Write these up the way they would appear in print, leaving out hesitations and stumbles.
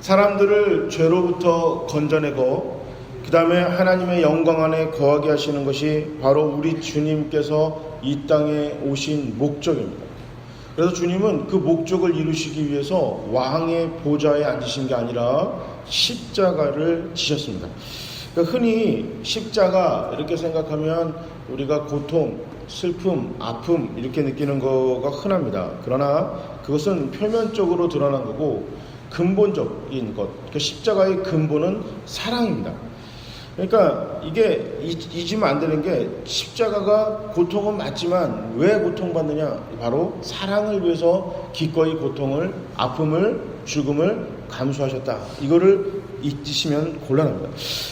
사람들을 죄로부터 건져내고 그 다음에 하나님의 영광 안에 거하게 하시는 것이 바로 우리 주님께서 이 땅에 오신 목적입니다. 그래서 주님은 그 목적을 이루시기 위해서 왕의 보좌에 앉으신 게 아니라 십자가를 지셨습니다. 그러니까 흔히 십자가 이렇게 생각하면 우리가 고통, 슬픔, 아픔 이렇게 느끼는 거가 흔합니다. 그러나 그것은 표면적으로 드러난 거고 근본적인 것, 그러니까 십자가의 근본은 사랑입니다. 그러니까 이게 잊으면 안 되는 게 십자가가 고통은 맞지만 왜 고통받느냐? 바로 사랑을 위해서 기꺼이 고통을, 아픔을, 죽음을 감수하셨다. 이거를 잊으시면 곤란합니다.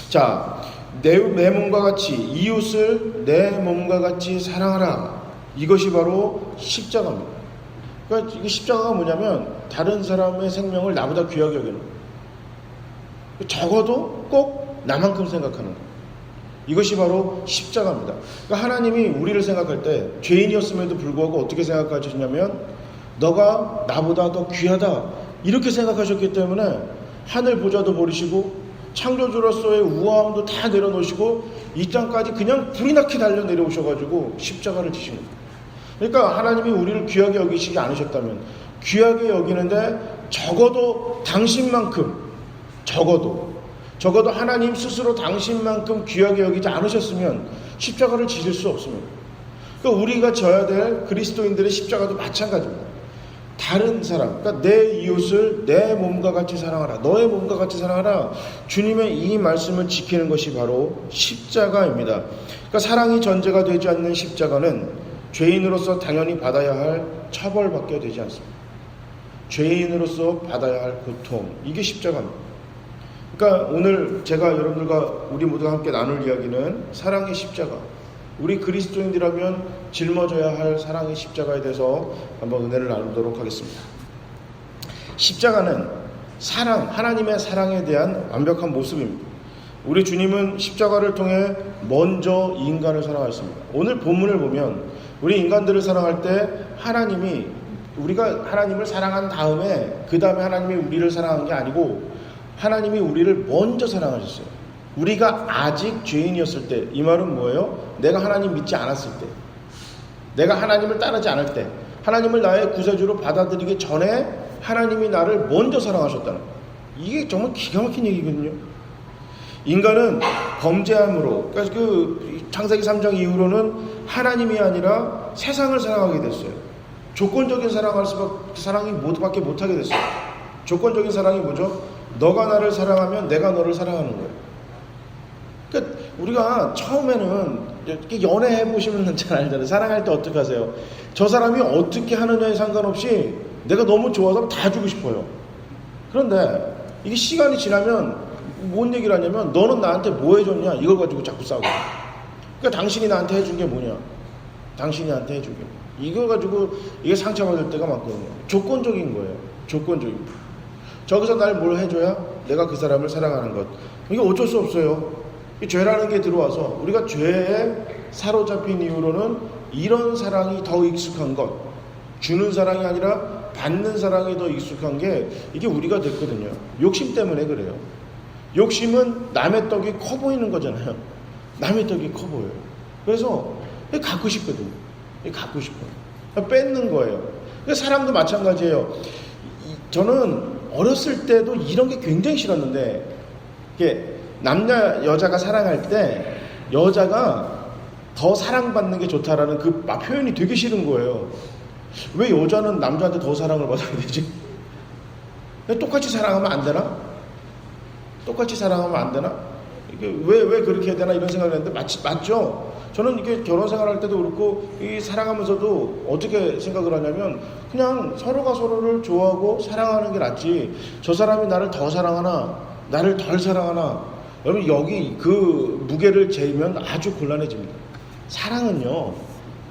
자, 내 몸과 같이 이웃을 내 몸과 같이 사랑하라. 이것이 바로 십자가입니다. 그러니까 이게 십자가가 뭐냐면 다른 사람의 생명을 나보다 귀하게 여기는 거예요. 적어도 꼭 나만큼 생각하는 거예요. 이것이 바로 십자가입니다. 그러니까 하나님이 우리를 생각할 때 죄인이었음에도 불구하고 어떻게 생각하셨냐면 너가 나보다 더 귀하다 이렇게 생각하셨기 때문에 하늘 보좌도 버리시고 창조주로서의 우아함도 다 내려놓으시고 이 땅까지 그냥 불이 나게 달려 내려오셔가지고 십자가를 지신 거예요. 그러니까 하나님이 우리를 귀하게 여기시지 않으셨다면 귀하게 여기는데 적어도 당신만큼 적어도 하나님 스스로 당신만큼 귀하게 여기지 않으셨으면 십자가를 지실 수 없습니다. 그러니까 우리가 져야 될 그리스도인들의 십자가도 마찬가지입니다. 다른 사람, 그러니까 내 이웃을 내 몸과 같이 사랑하라. 너의 몸과 같이 사랑하라. 주님의 이 말씀을 지키는 것이 바로 십자가입니다. 그러니까 사랑이 전제가 되지 않는 십자가는 죄인으로서 당연히 받아야 할 처벌밖에 되지 않습니다. 죄인으로서 받아야 할 고통, 이게 십자가입니다. 그러니까 오늘 제가 여러분들과 우리 모두가 함께 나눌 이야기는 사랑의 십자가, 우리 그리스도인이라면 짊어져야 할 사랑의 십자가에 대해서 한번 은혜를 나누도록 하겠습니다. 십자가는 사랑, 하나님의 사랑에 대한 완벽한 모습입니다. 우리 주님은 십자가를 통해 먼저 인간을 사랑하셨습니다. 오늘 본문을 보면 우리 인간들을 사랑할 때 하나님이 우리가 하나님을 사랑한 다음에 그 다음에 하나님이 우리를 사랑한 게 아니고 하나님이 우리를 먼저 사랑하셨어요. 우리가 아직 죄인이었을 때, 이 말은 뭐예요? 내가 하나님 믿지 않았을 때, 내가 하나님을 따르지 않을 때, 하나님을 나의 구세주로 받아들이기 전에 하나님이 나를 먼저 사랑하셨다는 거예요. 이게 정말 기가 막힌 얘기거든요. 인간은 범죄함으로, 그러니까 그 창세기 3장 이후로는 하나님이 아니라 세상을 사랑하게 됐어요. 조건적인 사랑이 모두밖에 못하게 됐어요. 조건적인 사랑이 뭐죠? 너가 나를 사랑하면 내가 너를 사랑하는 거예요. 그러니까 우리가 처음에는 이렇게 연애해 보시면 잘 알잖아요. 사랑할 때 어떻게 하세요? 저 사람이 어떻게 하느냐에 상관없이 내가 너무 좋아서 다 주고 싶어요. 그런데 이게 시간이 지나면 뭔 얘기를 하냐면 너는 나한테 뭐 해줬냐? 이걸 가지고 자꾸 싸우고. 그러니까 당신이 나한테 해준 게 뭐냐? 당신이 나한테 해준 게 뭐냐? 이걸 가지고 이게 상처받을 때가 많거든요. 조건적인 거예요. 조건적인 거. 저기서 날 뭘 해줘야 내가 그 사람을 사랑하는 것. 이게 어쩔 수 없어요. 이 죄라는 게 들어와서 우리가 죄에 사로잡힌 이후로는 이런 사랑이 더 익숙한 것, 주는 사랑이 아니라 받는 사랑이 더 익숙한 게 이게 우리가 됐거든요. 욕심 때문에 그래요. 욕심은 남의 떡이 커 보이는 거잖아요. 남의 떡이 커 보여요. 그래서 갖고 싶거든요. 갖고 싶어요. 뺏는 거예요. 사람도 마찬가지예요. 저는 어렸을 때도 이런 게 굉장히 싫었는데, 이게 남자 여자가 사랑할 때 여자가 더 사랑받는 게 좋다라는 그 표현이 되게 싫은 거예요. 왜 여자는 남자한테 더 사랑을 받아야 되지? 똑같이 사랑하면 안 되나? 똑같이 사랑하면 안 되나? 이게 왜 그렇게 해야 되나 이런 생각을 했는데 맞죠? 저는 이게 결혼 생활할 때도 그렇고 이 사랑하면서도 어떻게 생각을 하냐면 그냥 서로가 서로를 좋아하고 사랑하는 게 낫지 저 사람이 나를 더 사랑하나 나를 덜 사랑하나 여러분 여기 그 무게를 재면 아주 곤란해집니다. 사랑은요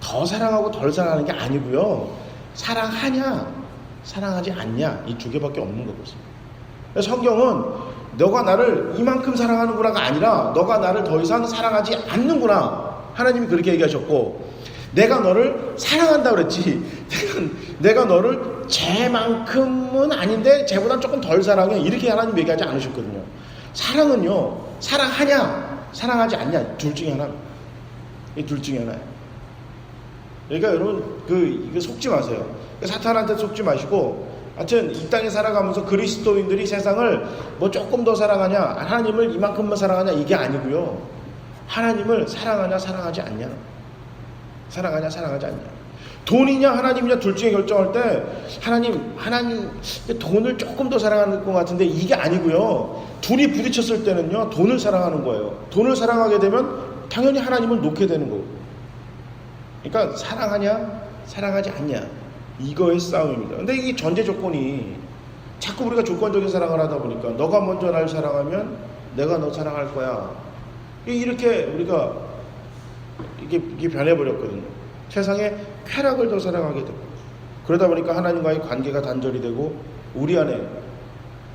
더 사랑하고 덜 사랑하는 게 아니고요 사랑하냐 사랑하지 않냐 이 두 개밖에 없는 거거든요. 성경은 너가 나를 이만큼 사랑하는구나가 아니라 너가 나를 더 이상 사랑하지 않는구나 하나님이 그렇게 얘기하셨고 내가 너를 사랑한다 그랬지 내가 너를 쟤만큼은 아닌데 쟤보단 조금 덜 사랑해. 이렇게 하나님 얘기하지 않으셨거든요. 사랑은요, 사랑하냐, 사랑하지 않냐, 둘 중에 하나. 이 둘 중에 하나예요. 그러니까 여러분, 이거 속지 마세요. 사탄한테 속지 마시고, 하여튼 이 땅에 살아가면서 그리스도인들이 세상을 뭐 조금 더 사랑하냐, 하나님을 이만큼만 사랑하냐, 이게 아니고요. 하나님을 사랑하냐, 사랑하지 않냐. 사랑하냐, 사랑하지 않냐. 돈이냐, 하나님이냐, 둘 중에 결정할 때, 하나님, 돈을 조금 더 사랑하는 것 같은데, 이게 아니고요. 둘이 부딪혔을 때는요, 돈을 사랑하는 거예요. 돈을 사랑하게 되면, 당연히 하나님을 놓게 되는 거고. 그러니까, 사랑하냐, 사랑하지 않냐. 이거의 싸움입니다. 근데 이게 전제 조건이, 자꾸 우리가 조건적인 사랑을 하다 보니까, 너가 먼저 날 사랑하면, 내가 너 사랑할 거야. 이렇게 우리가, 이게 변해버렸거든요. 세상에 쾌락을 더 사랑하게 되고, 그러다 보니까 하나님과의 관계가 단절이 되고, 우리 안에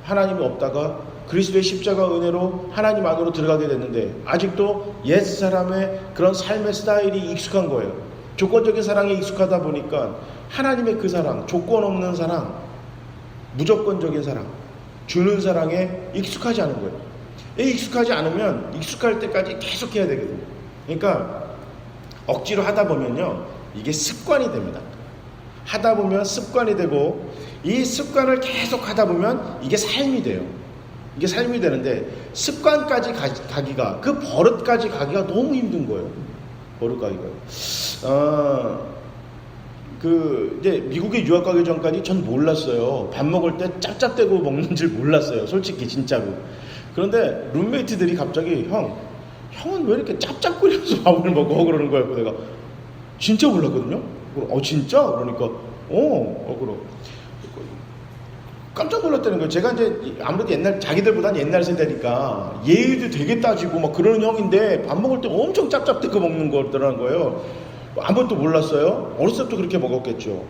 하나님이 없다가 그리스도의 십자가 은혜로 하나님 안으로 들어가게 됐는데, 아직도 옛사람의 그런 삶의 스타일이 익숙한 거예요. 조건적인 사랑에 익숙하다 보니까 하나님의 그 사랑, 조건 없는 사랑, 무조건적인 사랑, 주는 사랑에 익숙하지 않은 거예요. 익숙하지 않으면 익숙할 때까지 계속 해야 되거든요. 그러니까 억지로 하다 보면요, 이게 습관이 됩니다. 하다 보면 습관이 되고, 이 습관을 계속 하다 보면 이게 삶이 돼요. 이게 삶이 되는데, 습관까지 가기가, 그 버릇까지 가기가 너무 힘든 거예요. 버릇 가기가. 이제 미국에 유학 가기 전까지 전 몰랐어요. 밥 먹을 때 짭짭대고 먹는 줄 몰랐어요. 솔직히, 진짜로. 그런데 룸메이트들이 갑자기, 형은 왜 이렇게 짭짭거리면서 밥을 먹어? 그러는 거예요. 내가 진짜 몰랐거든요. 진짜? 그러니까 그럼 깜짝 놀랐다는 거예요. 제가 이제 아무래도 자기들보단 옛날 세대니까 예의도 되게 따지고 막 그러는 형인데, 밥 먹을 때 엄청 짭짭대고 먹는 거더라는 거예요. 아무것도 몰랐어요. 어렸을 때부터 그렇게 먹었겠죠.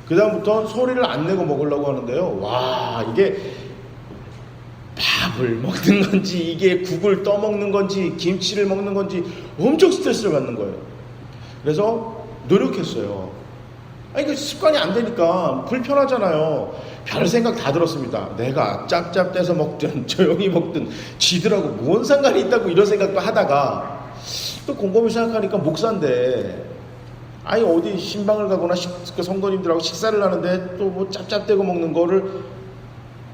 그 다음부터 소리를 안 내고 먹으려고 하는데요. 와, 이게 밥을 먹는 건지, 이게 국을 떠먹는 건지, 김치를 먹는 건지 엄청 스트레스를 받는 거예요. 그래서 노력했어요. 그 습관이 안 되니까 불편하잖아요. 별 생각 다 들었습니다. 내가 짭짭대서 먹든 조용히 먹든 지들하고 뭔 상관이 있다고, 이런 생각도 하다가, 또 곰곰이 생각하니까 목사인데, 어디 신방을 가거나 성도님들하고 식사를 하는데 또 뭐 짭짭대고 먹는 거를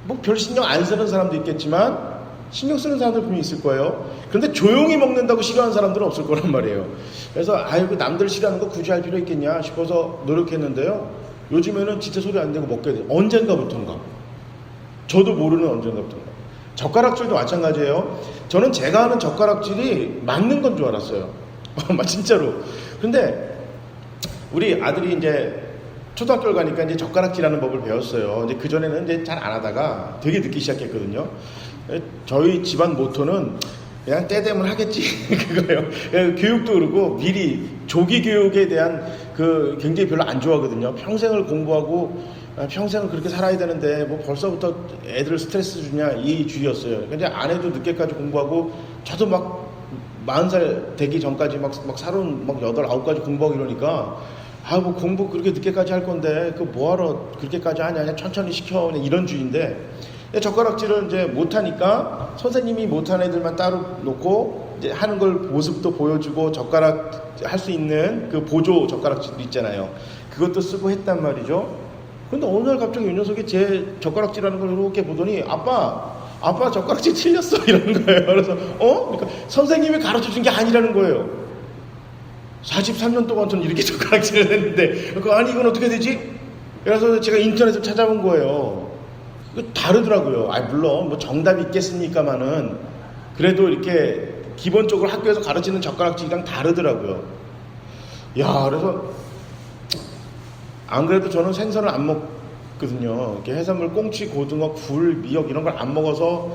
뭐 별 신경 안 쓰는 사람도 있겠지만 신경 쓰는 사람들 분명히 있을 거예요. 그런데 조용히 먹는다고 싫어하는 사람들은 없을 거란 말이에요. 그래서 남들 싫어하는 거 굳이 할 필요 있겠냐 싶어서 노력했는데요. 요즘에는 진짜 소리 안 내고 먹게 돼요. 언젠가부터인가. 저도 모르는 언젠가부터인가. 젓가락질도 마찬가지예요. 저는 제가 하는 젓가락질이 맞는 건 줄 알았어요. 진짜로. 근데 우리 아들이 이제 초등학교를 가니까 이제 젓가락질하는 법을 배웠어요. 이제 그전에는 이제 잘 안 하다가 되게 늦기 시작했거든요. 저희 집안 모토는 그냥 때 되면 하겠지, 그거예요. 교육도 그러고, 미리 조기 교육에 대한 굉장히 별로 안 좋아하거든요. 평생을 공부하고 평생을 그렇게 살아야 되는데 뭐 벌써부터 애들 스트레스 주냐, 이 주의였어요. 근데 아내도 늦게까지 공부하고, 저도 막 40살 되기 전까지 막 38, 9까지 공부하고 이러니까, 뭐 공부 그렇게 늦게까지 할 건데 뭐하러 그렇게까지 하냐, 그냥 천천히 시켜, 이런 주의인데, 젓가락질을 이제 못하니까 선생님이 못하는 애들만 따로 놓고 이제 하는 걸 모습도 보여주고, 젓가락 할 수 있는 그 보조 젓가락질 있잖아요. 그것도 쓰고 했단 말이죠. 근데 어느 날 갑자기 이 녀석이 제 젓가락질하는 걸 이렇게 보더니, 아빠 젓가락질 틀렸어, 이러는 거예요. 그래서 그러니까 선생님이 가르쳐 준 게 아니라는 거예요. 43년 동안 저는 이렇게 젓가락질을 했는데, 이건 어떻게 되지? 그래서 제가 인터넷을 찾아본 거예요. 다르더라고요. 물론 뭐 정답이 있겠습니까마는, 그래도 이렇게 기본적으로 학교에서 가르치는 젓가락질이랑 다르더라고요. 그래서 안 그래도 저는 생선을 안 먹거든요. 이렇게 해산물, 꽁치, 고등어, 굴, 미역 이런 걸 안 먹어서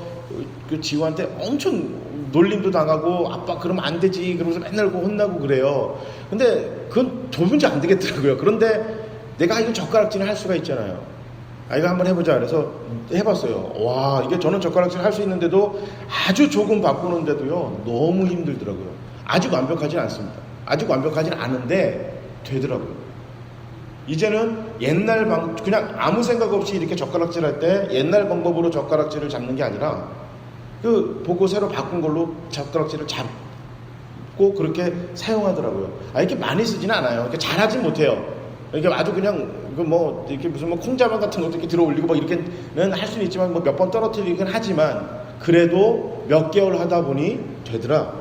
그 지우한테 엄청 놀림도 당하고, 아빠 그러면 안 되지, 그러면서 맨날 혼나고 그래요. 근데 그건 도무지 안 되겠더라고요. 그런데 내가 이거 젓가락질을 할 수가 있잖아요. 이거 한번 해보자. 그래서 해봤어요. 와, 이게 저는 젓가락질 할 수 있는데도, 아주 조금 바꾸는데도요, 너무 힘들더라고요. 아직 완벽하진 않습니다. 아직 완벽하진 않은데 되더라고요. 이제는 그냥 아무 생각 없이 이렇게 젓가락질 할 때 옛날 방법으로 젓가락질을 잡는 게 아니라 보고 새로 바꾼 걸로 젓가락질을 잡고 그렇게 사용하더라고요. 이렇게 많이 쓰지는 않아요. 이렇게 잘하진 못해요. 이렇게 아주 그냥 이렇게 무슨 콩자반 같은 것도 이렇게 들어 올리고 이렇게는 할 수는 있지만 몇 번 떨어뜨리긴 하지만 그래도 몇 개월 하다 보니 되더라.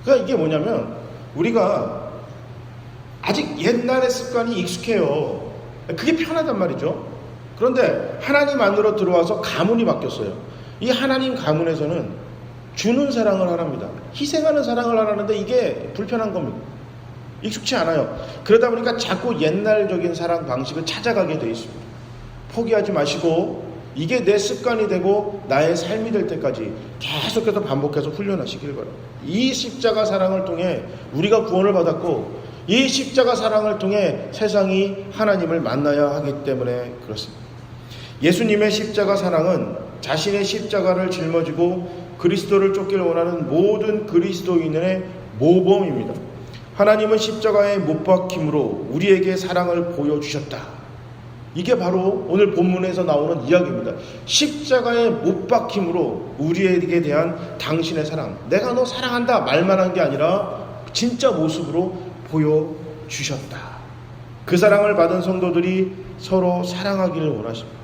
그러니까 이게 뭐냐면 우리가 아직 옛날의 습관이 익숙해요. 그게 편하단 말이죠. 그런데 하나님 안으로 들어와서 가문이 바뀌었어요. 이 하나님 가문에서는 주는 사랑을 하랍니다. 희생하는 사랑을 하라는데 이게 불편한 겁니다. 익숙치 않아요. 그러다 보니까 자꾸 옛날적인 사랑 방식을 찾아가게 돼 있습니다. 포기하지 마시고 이게 내 습관이 되고 나의 삶이 될 때까지 계속해서 반복해서 훈련하시길 바랍니다. 이 십자가 사랑을 통해 우리가 구원을 받았고 이 십자가 사랑을 통해 세상이 하나님을 만나야 하기 때문에 그렇습니다. 예수님의 십자가 사랑은 자신의 십자가를 짊어지고 그리스도를 쫓기를 원하는 모든 그리스도인의 모범입니다. 하나님은 십자가에 못 박힘으로 우리에게 사랑을 보여주셨다. 이게 바로 오늘 본문에서 나오는 이야기입니다. 십자가에 못 박힘으로 우리에게 대한 당신의 사랑, 내가 너 사랑한다 말만 한 게 아니라 진짜 모습으로 보여주셨다. 그 사랑을 받은 성도들이 서로 사랑하기를 원하십니다.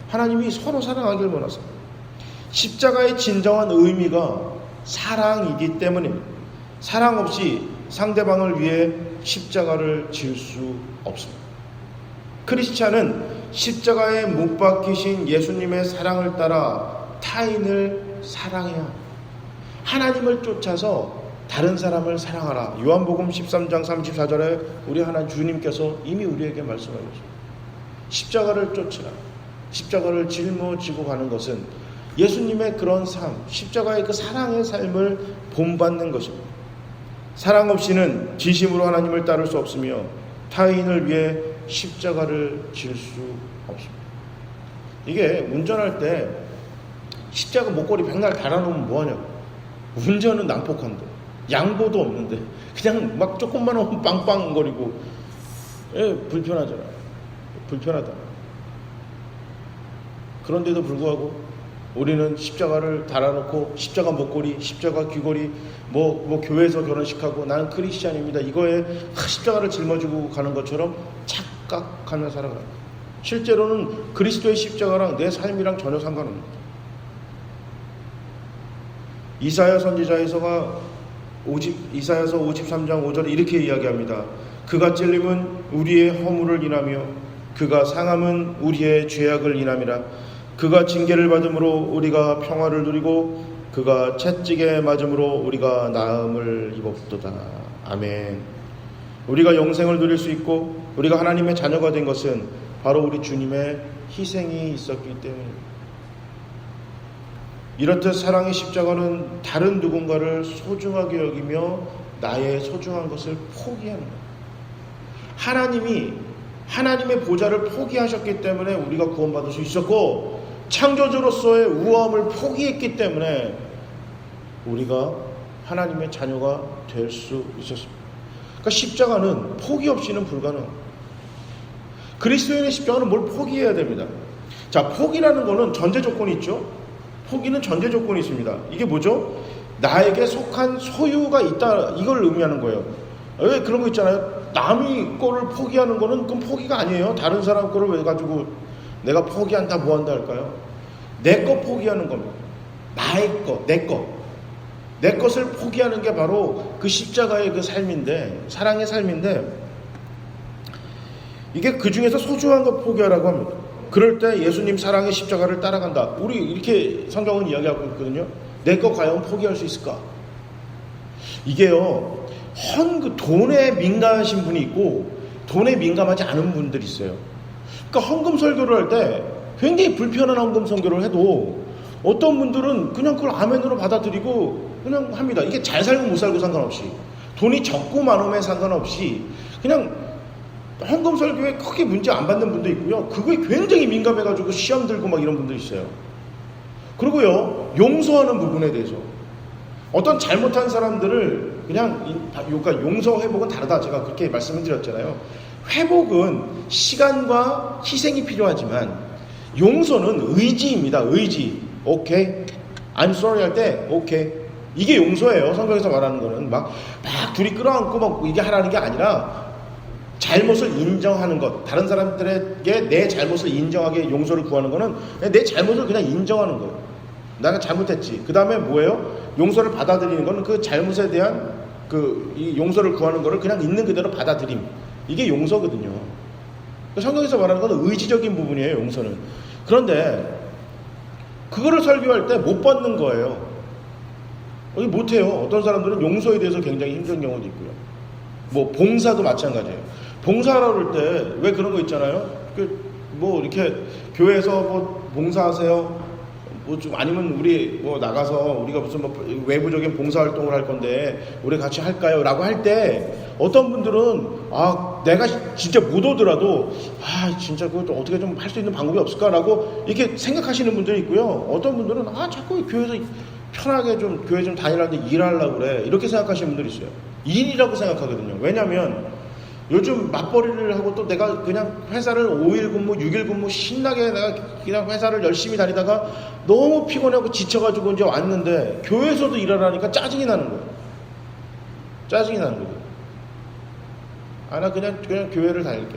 하나님이 서로 사랑하기를 원하십니다. 십자가의 진정한 의미가 사랑이기 때문입니다. 사랑 없이 상대방을 위해 십자가를 질 수 없습니다. 크리스찬은 십자가에 못 박히신 예수님의 사랑을 따라 타인을 사랑해야 합니다. 하나님을 쫓아서 다른 사람을 사랑하라. 요한복음 13장 34절에 우리 하나님 주님께서 이미 우리에게 말씀하셨습니다. 십자가를 쫓으라. 십자가를 짊어지고 가는 것은 예수님의 그런 삶, 십자가의 그 사랑의 삶을 본받는 것입니다. 사랑 없이는 진심으로 하나님을 따를 수 없으며 타인을 위해 십자가를 질 수 없습니다. 이게 운전할 때 십자가 목걸이 백날 달아놓으면 뭐하냐고. 운전은 난폭한데 양보도 없는데 그냥 막 조금만 하면 빵빵거리고 불편하잖아요. 불편하다. 그런데도 불구하고 우리는 십자가를 달아놓고 십자가 목걸이, 십자가 귀걸이, 교회에서 결혼식하고 나는 크리스찬입니다. 이거에 십자가를 짊어지고 가는 것처럼 착각하며 살아가요. 실제로는 그리스도의 십자가랑 내 삶이랑 전혀 상관없습니다. 이사야 선지자에서가 이사야서 53장 5절에 이렇게 이야기합니다. 그가 찔림은 우리의 허물을 인하며 그가 상함은 우리의 죄악을 인함이라. 그가 징계를 받음으로 우리가 평화를 누리고 그가 채찍에 맞음으로 우리가 나음을 입었도다. 아멘. 우리가 영생을 누릴 수 있고 우리가 하나님의 자녀가 된 것은 바로 우리 주님의 희생이 있었기 때문입니다. 이렇듯 사랑의 십자가는 다른 누군가를 소중하게 여기며 나의 소중한 것을 포기하는 것. 하나님이 하나님의 보좌를 포기하셨기 때문에 우리가 구원받을 수 있었고 창조주로서의 우아함을 포기했기 때문에 우리가 하나님의 자녀가 될 수 있었습니다. 그러니까 십자가는 포기 없이는 불가능합니다. 그리스도인의 십자가는 뭘 포기해야 됩니다. 자, 포기라는 거는 전제 조건이 있죠. 포기는 전제 조건이 있습니다. 이게 뭐죠? 나에게 속한 소유가 있다, 이걸 의미하는 거예요. 왜 그런 거 있잖아요. 남이 거를 포기하는 거는 그건 포기가 아니에요. 다른 사람 거를 왜 가지고 내가 포기한다 뭐한다 할까요? 내 거 포기하는 겁니다. 나의 거, 내 거. 내 것을 포기하는 게 바로 그 십자가의 그 삶인데, 사랑의 삶인데, 이게 그 중에서 소중한 거 포기하라고 합니다. 그럴 때 예수님 사랑의 십자가를 따라간다. 우리 이렇게 성경은 이야기하고 있거든요. 내 거 과연 포기할 수 있을까? 이게요, 돈에 민감하신 분이 있고 돈에 민감하지 않은 분들이 있어요. 그러니까 헌금 설교를 할 때 굉장히 불편한 헌금 설교를 해도 어떤 분들은 그냥 그걸 아멘으로 받아들이고 그냥 합니다. 이게 잘 살고 못 살고 상관없이, 돈이 적고 많음에 상관없이 그냥 헌금 설교에 크게 문제 안 받는 분도 있고요. 그거에 굉장히 민감해가지고 시험 들고 막 이런 분도 있어요. 그리고요, 용서하는 부분에 대해서 어떤 잘못한 사람들을 그러니까 용서 회복은 다르다, 제가 그렇게 말씀을 드렸잖아요. 회복은 시간과 희생이 필요하지만 용서는 의지입니다. 의지. 오케이. I'm sorry 할 때 오케이. 이게 용서예요. 성경에서 말하는 거는 막 둘이 끌어안고 막 이게 하라는 게 아니라 잘못을 인정하는 것. 다른 사람들에게 내 잘못을 인정하게 용서를 구하는 거는 내 잘못을 그냥 인정하는 거예요. 내가 잘못했지. 그 다음에 뭐예요? 용서를 받아들이는 거는 그 잘못에 대한 이 용서를 구하는 거를 그냥 있는 그대로 받아들임. 이게 용서거든요. 성경에서 말하는 건 의지적인 부분이에요. 용서는. 그런데 그거를 설교할 때 못 받는 거예요. 못해요. 어떤 사람들은 용서에 대해서 굉장히 힘든 경우도 있고요. 뭐 봉사도 마찬가지예요. 봉사하라 그럴 때 왜 그런 거 있잖아요. 뭐 이렇게 교회에서 뭐 봉사하세요. 뭐 좀 아니면 우리 뭐 나가서 우리가 무슨 뭐 외부적인 봉사 활동을 할 건데 우리 같이 할까요? 라고 할 때 어떤 분들은 내가 진짜 못 오더라도 진짜 그거 어떻게 좀 할 수 있는 방법이 없을까라고 이렇게 생각하시는 분들이 있고요. 어떤 분들은 자꾸 교회에서 편하게 좀 교회 좀 다니라는데 일하려고 그래 이렇게 생각하시는 분들이 있어요. 일이라고 생각하거든요. 왜냐하면 요즘 맞벌이를 하고 또 내가 그냥 회사를 5일 근무, 6일 근무 신나게 내가 그냥 회사를 열심히 다니다가 너무 피곤하고 지쳐가지고 이제 왔는데 교회에서도 일하라니까 짜증이 나는 거예요. 짜증이 나는 거예요. 나 그냥 교회를 다닐게.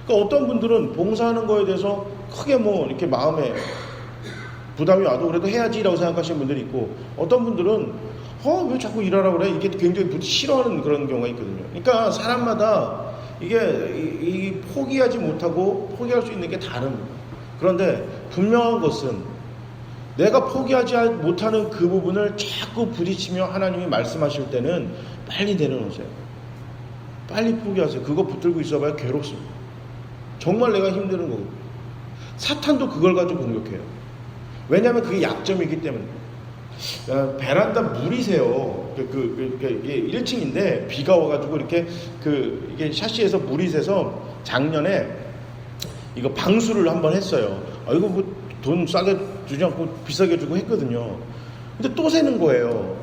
그러니까 어떤 분들은 봉사하는 거에 대해서 크게 뭐 이렇게 마음에 부담이 와도 그래도 해야지라고 생각하시는 분들이 있고 어떤 분들은 왜 자꾸 일하라고 그래? 이게 굉장히 싫어하는 그런 경우가 있거든요. 그러니까 사람마다 이게 포기하지 못하고 포기할 수 있는 게 다릅니다. 그런데 분명한 것은 내가 포기하지 못하는 그 부분을 자꾸 부딪히며 하나님이 말씀하실 때는 빨리 내려놓으세요. 빨리 포기하세요. 그거 붙들고 있어봐야 괴롭습니다. 정말 내가 힘드는 거고. 사탄도 그걸 가지고 공격해요. 왜냐하면 그게 약점이기 때문에. 베란다 물이새요. 이게 1층인데 비가 와가지고 이렇게 이게 샤시에서 물이 새서 작년에 이거 방수를 한번 했어요. 이거 뭐 돈 싸게 주지 않고 비싸게 주고 했거든요. 근데 또 새는 거예요.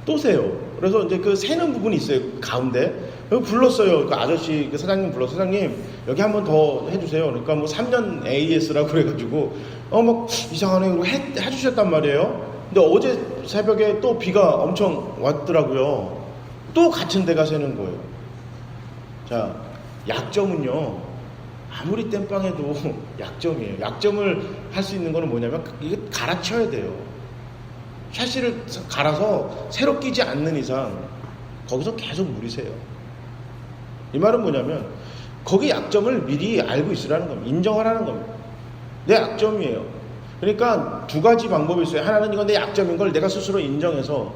또 새요. 그래서 이제 그 새는 부분이 있어요. 가운데. 불렀어요. 그 아저씨, 그 사장님 불러서 사장님 여기 한번 더 해주세요. 그러니까 뭐 3년 AS라고 그래가지고 막 이상하네. 그러고 해주셨단 말이에요. 근데 어제 새벽에 또 비가 엄청 왔더라고요. 또 같은 데가 새는 거예요. 자, 약점은요. 아무리 땜빵해도 약점이에요. 약점을 할 수 있는 거는 뭐냐면 이게 갈아쳐야 돼요. 샤시를 갈아서 새로 끼지 않는 이상 거기서 계속 물이 새요. 이 말은 뭐냐면 거기 약점을 미리 알고 있으라는 겁니다. 인정하라는 겁니다. 내 약점이에요. 그러니까 두 가지 방법이 있어요. 하나는 이건 내 약점인 걸 내가 스스로 인정해서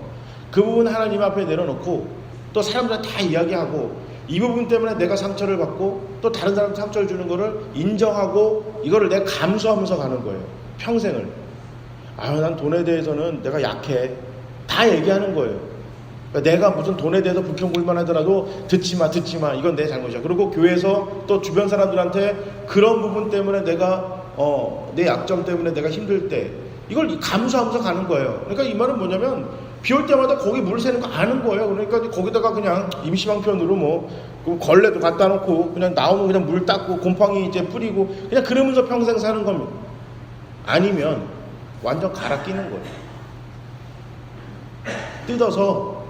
그 부분 하나님 앞에 내려놓고 또 사람들한테 다 이야기하고 이 부분 때문에 내가 상처를 받고 또 다른 사람 상처를 주는 거를 인정하고 이거를 내가 감수하면서 가는 거예요. 평생을. 난 돈에 대해서는 내가 약해. 다 얘기하는 거예요. 그러니까 내가 무슨 돈에 대해서 불평불만하더라도 듣지 마. 이건 내 잘못이야. 그리고 교회에서 또 주변 사람들한테 그런 부분 때문에 내가 내 약점 때문에 내가 힘들 때 이걸 감수하면서 가는 거예요. 그러니까 이 말은 뭐냐면 비 올 때마다 거기 물 새는 거 아는 거예요. 그러니까 거기다가 그냥 임시방편으로 뭐 걸레도 갖다 놓고 그냥 나오면 그냥 물 닦고 곰팡이 이제 뿌리고 그냥 그러면서 평생 사는 겁니다. 아니면 완전 갈아 끼는 거예요. 뜯어서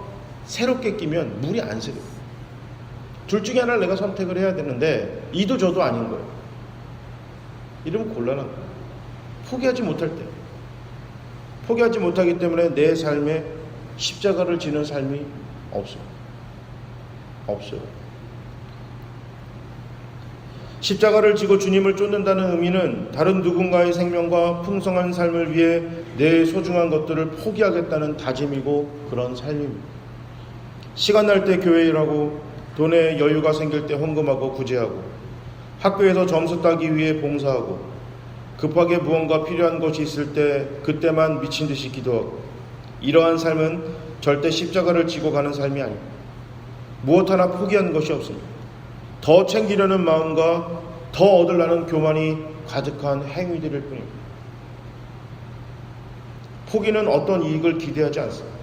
새롭게 끼면 물이 안 새요. 둘 중에 하나를 내가 선택을 해야 되는데 이도 저도 아닌 거예요. 이러면 곤란한 거예요. 포기하지 못할 때. 포기하지 못하기 때문에 내 삶에 십자가를 지는 삶이 없어요. 없어요. 십자가를 지고 주님을 쫓는다는 의미는 다른 누군가의 생명과 풍성한 삶을 위해 내 소중한 것들을 포기하겠다는 다짐이고 그런 삶입니다. 시간 날 때 교회 일하고 돈에 여유가 생길 때 헌금하고 구제하고 학교에서 점수 따기 위해 봉사하고 급하게 무언가 필요한 것이 있을 때 그때만 미친 듯이 기도하고 이러한 삶은 절대 십자가를 지고 가는 삶이 아닙니다. 무엇 하나 포기한 것이 없습니다. 더 챙기려는 마음과 더 얻으려는 교만이 가득한 행위들일 뿐입니다. 포기는 어떤 이익을 기대하지 않습니다.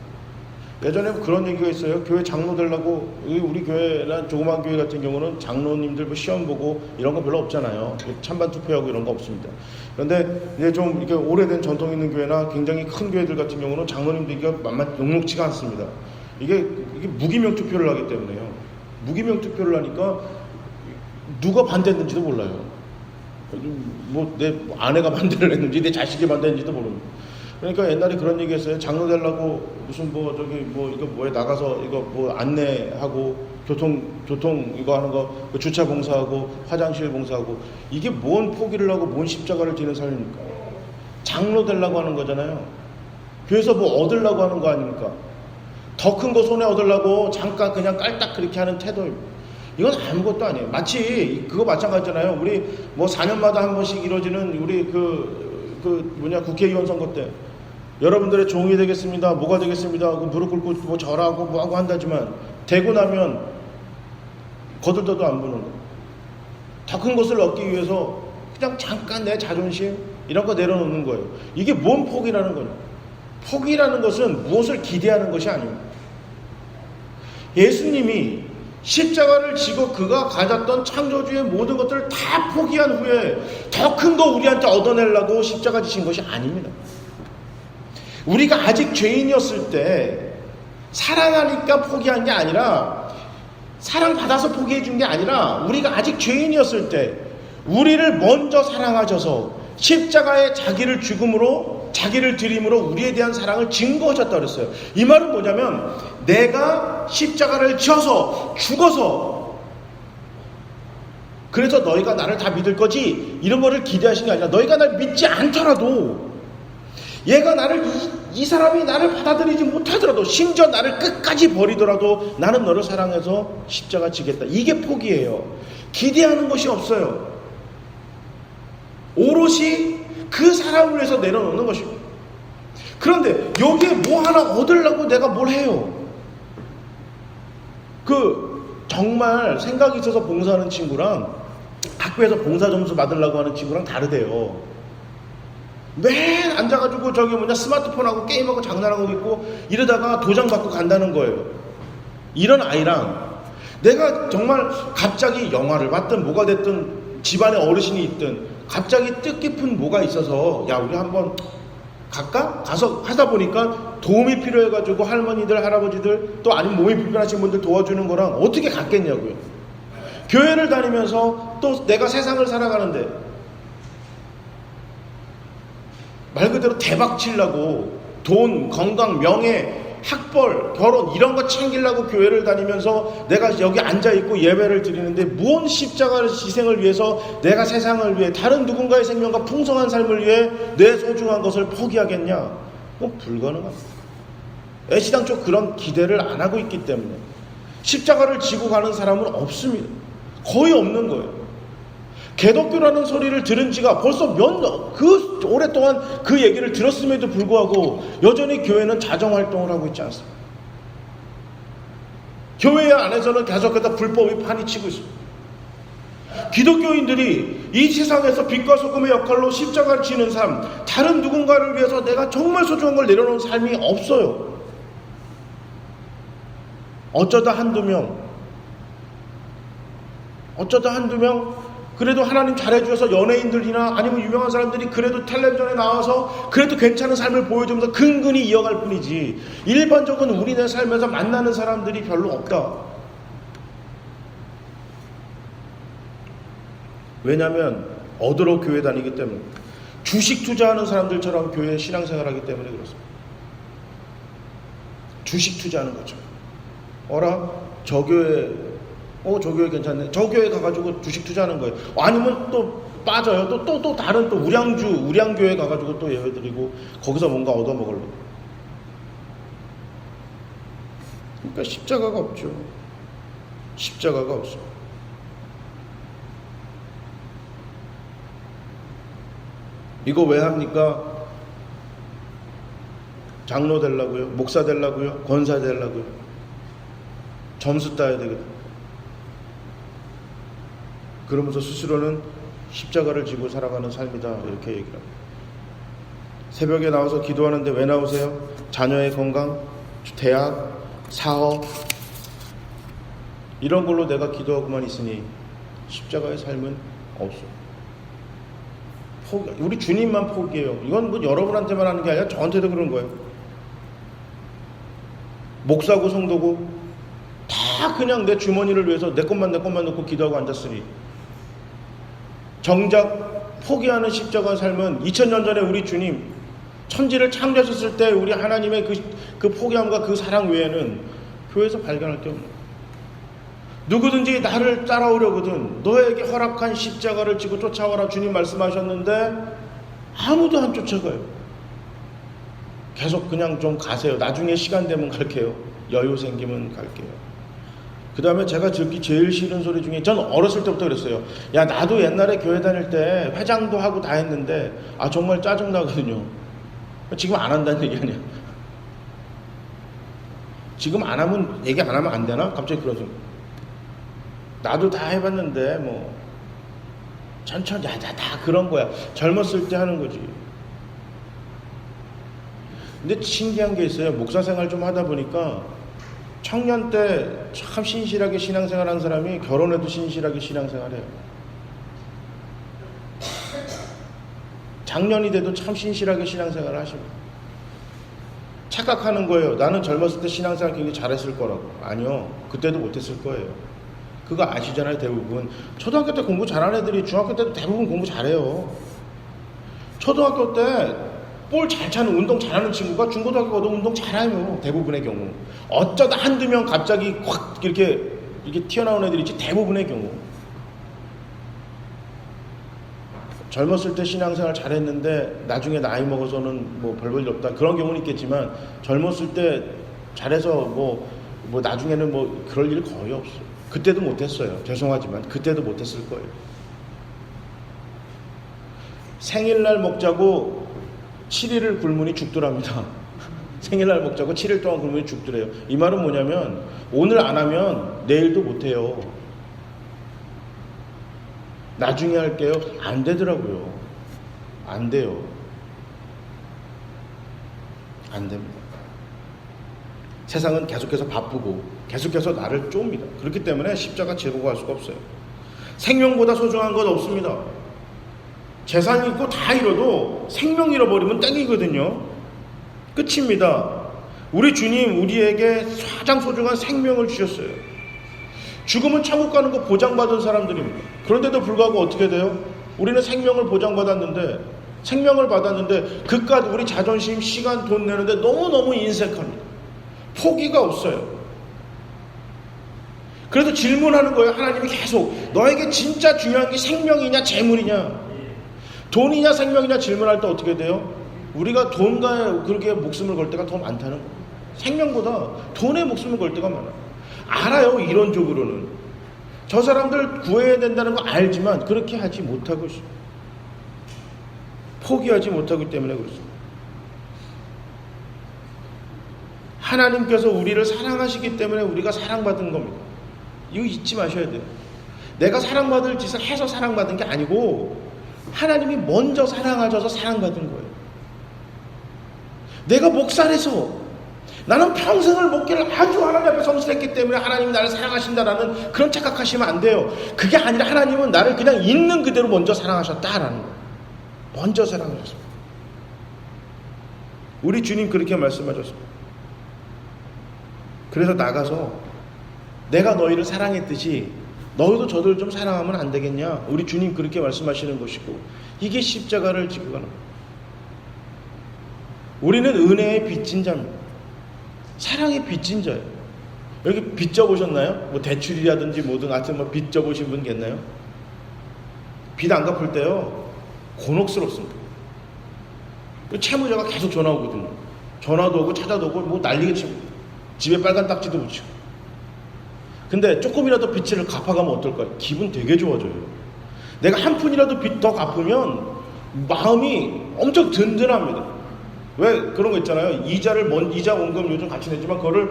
예전에 그런 얘기가 있어요. 교회 장로 되려고, 우리 교회나 조그만 교회 같은 경우는 장로님들 뭐 시험 보고 이런 거 별로 없잖아요. 찬반 투표하고 이런 거 없습니다. 그런데 이제 좀 이렇게 오래된 전통 있는 교회나 굉장히 큰 교회들 같은 경우는 장로님들이 만만 녹록지가 않습니다. 이게 무기명 투표를 하기 때문에요. 무기명 투표를 하니까 누가 반대했는지도 몰라요. 뭐 내 아내가 반대를 했는지 내 자식이 반대했는지도 모릅니다. 그러니까 옛날에 그런 얘기 했어요. 장로 되려고 무슨 뭐 저기 뭐 이거 뭐에 나가서 이거 뭐 안내하고 교통 이거 하는 거 주차 봉사하고 화장실 봉사하고 이게 뭔 포기를 하고 뭔 십자가를 지는 삶입니까? 장로 되려고 하는 거잖아요. 교회에서 뭐 얻으려고 하는 거 아닙니까? 더 큰 거 손에 얻으려고 잠깐 그냥 깔딱 그렇게 하는 태도입니다. 이건 아무것도 아니에요. 마치 그거 마찬가지잖아요. 우리 뭐 4년마다 한 번씩 이루어지는 우리 국회의원 선거 때 여러분들의 종이 되겠습니다. 뭐가 되겠습니다. 무릎 꿇고 뭐 절하고 뭐하고 한다지만 되고 나면 거들떠도 안 부는 거. 더 큰 것을 얻기 위해서 그냥 잠깐 내 자존심 이런 거 내려놓는 거예요. 이게 뭔 포기라는 거냐. 포기라는 것은 무엇을 기대하는 것이 아닙니다. 예수님이 십자가를 지고 그가 가졌던 창조주의 모든 것들을 다 포기한 후에 더 큰 거 우리한테 얻어내려고 십자가 지신 것이 아닙니다. 우리가 아직 죄인이었을 때 사랑하니까 포기한 게 아니라 사랑받아서 포기해 준 게 아니라 우리가 아직 죄인이었을 때 우리를 먼저 사랑하셔서 십자가에 자기를 죽음으로 자기를 드림으로 우리에 대한 사랑을 증거하셨다고 그랬어요. 이 말은 뭐냐면 내가 십자가를 지어서 죽어서 그래서 너희가 나를 다 믿을 거지 이런 거를 기대하신 게 아니라 너희가 날 믿지 않더라도 얘가 이 사람이 나를 받아들이지 못하더라도 심지어 나를 끝까지 버리더라도 나는 너를 사랑해서 십자가 지겠다. 이게 포기예요. 기대하는 것이 없어요. 오롯이 그 사람을 위해서 내려놓는 것입니다. 그런데 여기에 뭐 하나 얻으려고 내가 뭘 해요? 정말 생각이 있어서 봉사하는 친구랑 학교에서 봉사 점수 받으려고 하는 친구랑 다르대요. 매일 앉아가지고 스마트폰하고 게임하고 장난하고 있고 이러다가 도장 받고 간다는 거예요. 이런 아이랑 내가 정말 갑자기 영화를 봤든 뭐가 됐든 집안에 어르신이 있든 갑자기 뜻깊은 뭐가 있어서 야 우리 한번 갈까? 가서 하다 보니까 도움이 필요해가지고 할머니들 할아버지들 또 아니면 몸이 불편하신 분들 도와주는 거랑 어떻게 같겠냐고요. 교회를 다니면서 또 내가 세상을 살아가는데 말 그대로 대박 치려고 돈, 건강, 명예, 학벌, 결혼 이런 거 챙기려고 교회를 다니면서 내가 여기 앉아있고 예배를 드리는데 무언 십자가의 희생을 위해서 내가 세상을 위해 다른 누군가의 생명과 풍성한 삶을 위해 내 소중한 것을 포기하겠냐? 그건 불가능합니다. 애시당초 그런 기대를 안 하고 있기 때문에 십자가를 지고 가는 사람은 없습니다. 거의 없는 거예요. 개독교라는 소리를 들은 지가 벌써 오랫동안 그 얘기를 들었음에도 불구하고 여전히 교회는 자정활동을 하고 있지 않습니다. 교회 안에서는 계속해서 불법이 판이치고 있습니다. 기독교인들이 이 세상에서 빛과 소금의 역할로 십자가를 지는 삶, 다른 누군가를 위해서 내가 정말 소중한 걸 내려놓은 삶이 없어요. 어쩌다 한두 명 그래도 하나님 잘해주셔서 연예인들이나 아니면 유명한 사람들이 그래도 텔레비전에 나와서 그래도 괜찮은 삶을 보여주면서 근근히 이어갈 뿐이지 일반적으로 우리네 삶에서 만나는 사람들이 별로 없다. 왜냐하면 얻으러 교회 다니기 때문에 주식 투자하는 사람들처럼 교회 신앙생활하기 때문에 그렇습니다. 주식 투자하는 거죠. 저 교회 괜찮네. 저 교회 가가지고 주식 투자하는 거예요. 아니면 또 빠져요. 또 다른 우량교회 가가지고 또 예배드리고 거기서 뭔가 얻어먹으려고. 그러니까 십자가가 없죠. 십자가가 없어. 이거 왜 합니까? 장로 되려고요? 목사 되려고요? 권사 되려고요? 점수 따야 되거든. 그러면서 스스로는 십자가를 지고 살아가는 삶이다 이렇게 얘기를 합니다. 새벽에 나와서 기도하는데 왜 나오세요? 자녀의 건강, 대학, 사업 이런 걸로 내가 기도하고만 있으니 십자가의 삶은 없어. 우리 주님만 포기해요. 이건 뭐 여러분한테만 하는 게 아니라 저한테도 그런 거예요. 목사고 성도고 다 그냥 내 주머니를 위해서 내 것만 놓고 기도하고 앉았으니 정작 포기하는 십자가 삶은 2000년 전에 우리 주님 천지를 창조하셨을 때 우리 하나님의 그 포기함과 그 사랑 외에는 교회에서 발견할 게 없는, 누구든지 나를 따라오려거든 너에게 허락한 십자가를 지고 쫓아와라 주님 말씀하셨는데 아무도 안 쫓아가요. 계속 그냥 좀 가세요. 나중에 시간 되면 갈게요. 여유 생기면 갈게요. 그 다음에 제가 듣기 제일 싫은 소리 중에, 전 어렸을 때부터 그랬어요. 야, 나도 옛날에 교회 다닐 때 회장도 하고 다 했는데 정말 짜증나거든요. 지금 안 한다는 얘기 아니야. 지금 안 하면, 얘기 안 하면 안 되나? 갑자기 그러죠. 나도 다 해봤는데 뭐 천천히 다 그런 거야. 젊었을 때 하는 거지. 근데 신기한 게 있어요. 목사 생활 좀 하다 보니까 청년 때 참 신실하게 신앙생활 한 사람이 결혼해도 신실하게 신앙생활해요. 장년이 돼도 참 신실하게 신앙생활을 하십니다. 착각하는 거예요. 나는 젊었을 때 신앙생활 굉장히 잘했을 거라고. 아니요. 그때도 못했을 거예요. 그거 아시잖아요. 대부분 초등학교 때 공부 잘하는 애들이 중학교 때도 대부분 공부 잘해요. 초등학교 때 볼 잘 차는, 운동 잘하는 친구가 중고등학교 가도 운동 잘해요. 대부분의 경우. 어쩌다 한두 명 갑자기 확 이렇게 튀어나온 애들이 있지. 대부분의 경우. 젊었을 때 신앙생활 잘했는데 나중에 나이 먹어서는 뭐 별 볼일 없다, 그런 경우는 있겠지만 젊었을 때 잘해서 뭐 나중에는 뭐 그럴 일 거의 없어요. 그때도 못했어요. 죄송하지만 그때도 못했을 거예요. 생일날 먹자고 7일을 굶으니 죽더랍니다. 생일날 먹자고 7일 동안 굶으니 죽더래요. 이 말은 뭐냐면 오늘 안 하면 내일도 못해요. 나중에 할게요. 안 되더라고요. 안 돼요. 안 됩니다. 세상은 계속해서 바쁘고 계속해서 나를 좁니다. 그렇기 때문에 십자가 제거가 할 수가 없어요. 생명보다 소중한 건 없습니다. 재산 있고 다 잃어도 생명 잃어버리면 땡이거든요. 끝입니다. 우리 주님 우리에게 가장 소중한 생명을 주셨어요. 죽으면 천국 가는 거 보장받은 사람들입니다. 그런데도 불구하고 어떻게 돼요? 우리는 생명을 받았는데 그깟 우리 자존심, 시간, 돈 내는데 너무너무 인색합니다. 포기가 없어요. 그래서 질문하는 거예요. 하나님이 계속 너에게 진짜 중요한 게 생명이냐 재물이냐, 돈이냐 생명이냐 질문할 때 어떻게 돼요? 우리가 돈과 그렇게 목숨을 걸 때가 더 많다는 거예요. 생명보다 돈에 목숨을 걸 때가 많아요. 알아요. 이론적으로는 저 사람들 구해야 된다는 거 알지만 그렇게 하지 못하고 있어요. 포기하지 못하기 때문에 그렇습니다. 하나님께서 우리를 사랑하시기 때문에 우리가 사랑받은 겁니다. 이거 잊지 마셔야 돼요. 내가 사랑받을 짓을 해서 사랑받은 게 아니고 하나님이 먼저 사랑하셔서 사랑받은 거예요. 내가 목살해서 나는 평생을 목회를 아주 하나님 앞에 성실했기 때문에 하나님이 나를 사랑하신다라는 그런 착각하시면 안 돼요. 그게 아니라 하나님은 나를 그냥 있는 그대로 먼저 사랑하셨다라는 거예요. 먼저 사랑하셨습니다. 우리 주님 그렇게 말씀하셨습니다. 그래서 나가서 내가 너희를 사랑했듯이 너희도 저들 좀 사랑하면 안 되겠냐? 우리 주님 그렇게 말씀하시는 것이고, 이게 십자가를 지고 가는 거예요. 우리는 은혜의 빚진 자입니다. 사랑의 빚진 자예요. 여기 빚 져보셨나요? 뭐 대출이라든지 뭐든 하여튼 뭐 빚 져보신 분 계시나요? 빚 안 갚을 때요 곤혹스럽습니다. 채무자가 계속 전화 오거든요. 전화도 오고 찾아도 오고 뭐 난리가 치고 집에 빨간 딱지도 붙이고. 근데 조금이라도 빚을 갚아가면 어떨까요? 기분 되게 좋아져요. 내가 한 푼이라도 빚 더 갚으면 마음이 엄청 든든합니다. 왜 그런 거 있잖아요. 이자 원금 요즘 같이 내지만 그거를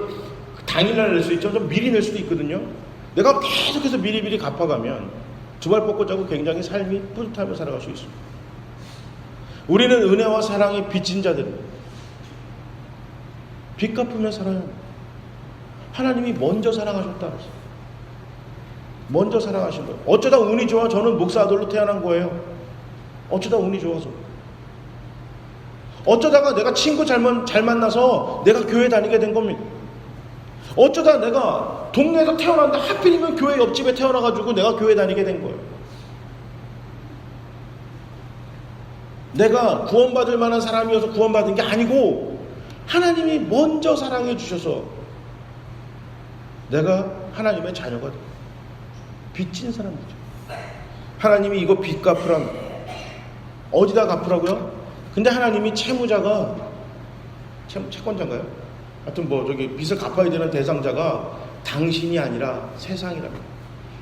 당일날 낼 수 있죠. 좀 미리 낼 수도 있거든요. 내가 계속해서 미리미리 갚아가면 두 발 뻗고 자고 굉장히 삶이 뿌듯하며 살아갈 수 있습니다. 우리는 은혜와 사랑의 빚진 자들입니다. 빚 갚으며 살아야 합니다. 하나님이 먼저 사랑하셨다. 먼저 사랑하신 거예요. 어쩌다 운이 좋아 저는 목사 아들로 태어난 거예요. 어쩌다 운이 좋아서. 어쩌다가 내가 친구 잘 만나서 내가 교회 다니게 된 겁니다. 어쩌다 내가 동네에서 태어났는데 하필이면 교회 옆집에 태어나가지고 내가 교회 다니게 된 거예요. 내가 구원받을 만한 사람이어서 구원받은 게 아니고 하나님이 먼저 사랑해 주셔서 내가 하나님의 자녀가 돼. 빚진 사람이죠. 하나님이 이거 빚 갚으라면 어디다 갚으라고요? 근데 하나님이 채무자가 채권자인가요? 하여튼 빚을 갚아야 되는 대상자가 당신이 아니라 세상이랍니다.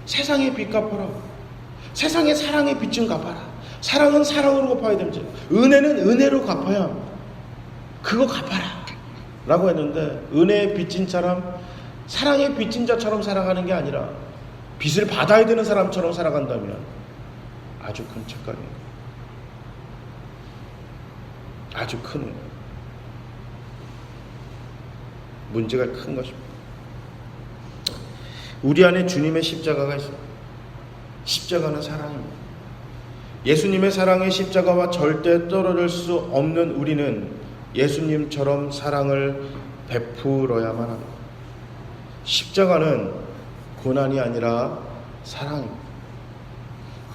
세상의 빚 갚아라. 세상의 사랑의 빚 좀 갚아라. 사랑은 사랑으로 갚아야 됩니다. 은혜는 은혜로 갚아야 합니다. 그거 갚아라 라고 했는데 은혜의 빚진 사람, 사랑의 빚진 자처럼 살아가는 게 아니라 빚을 받아야 되는 사람처럼 살아간다면 아주 큰 착각입니다. 아주 큰 문제가 큰 것입니다. 우리 안에 주님의 십자가가 있습니다. 십자가는 사랑입니다. 예수님의 사랑의 십자가와 절대 떨어질 수 없는 우리는 예수님처럼 사랑을 베풀어야만 합니다. 십자가는 고난이 아니라 사랑입니다.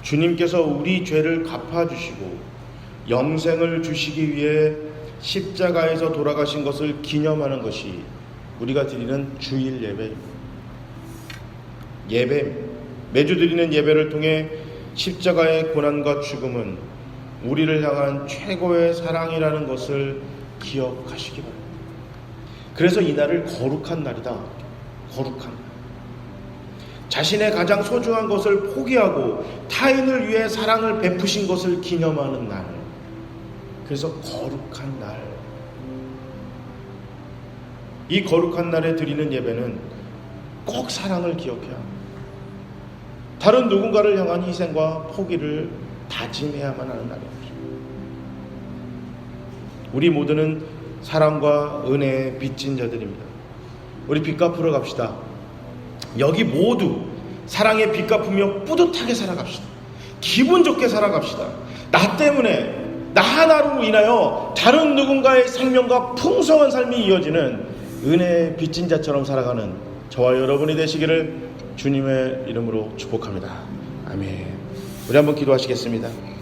주님께서 우리 죄를 갚아주시고 영생을 주시기 위해 십자가에서 돌아가신 것을 기념하는 것이 우리가 드리는 주일 예배입니다. 매주 드리는 예배를 통해 십자가의 고난과 죽음은 우리를 향한 최고의 사랑이라는 것을 기억하시기 바랍니다. 그래서 이날을 거룩한 날이다. 거룩한 날. 자신의 가장 소중한 것을 포기하고 타인을 위해 사랑을 베푸신 것을 기념하는 날. 그래서 거룩한 날. 이 거룩한 날에 드리는 예배는 꼭 사랑을 기억해야 합니다. 다른 누군가를 향한 희생과 포기를 다짐해야만 하는 날입니다. 우리 모두는 사랑과 은혜의 빚진 자들입니다. 우리 빚 갚으러 갑시다. 여기 모두 사랑의 빚 갚으며 뿌듯하게 살아갑시다. 기분 좋게 살아갑시다. 나 때문에 나 하나로 인하여 다른 누군가의 생명과 풍성한 삶이 이어지는 은혜의 빚진 자처럼 살아가는 저와 여러분이 되시기를 주님의 이름으로 축복합니다. 아멘. 우리 한번 기도하시겠습니다.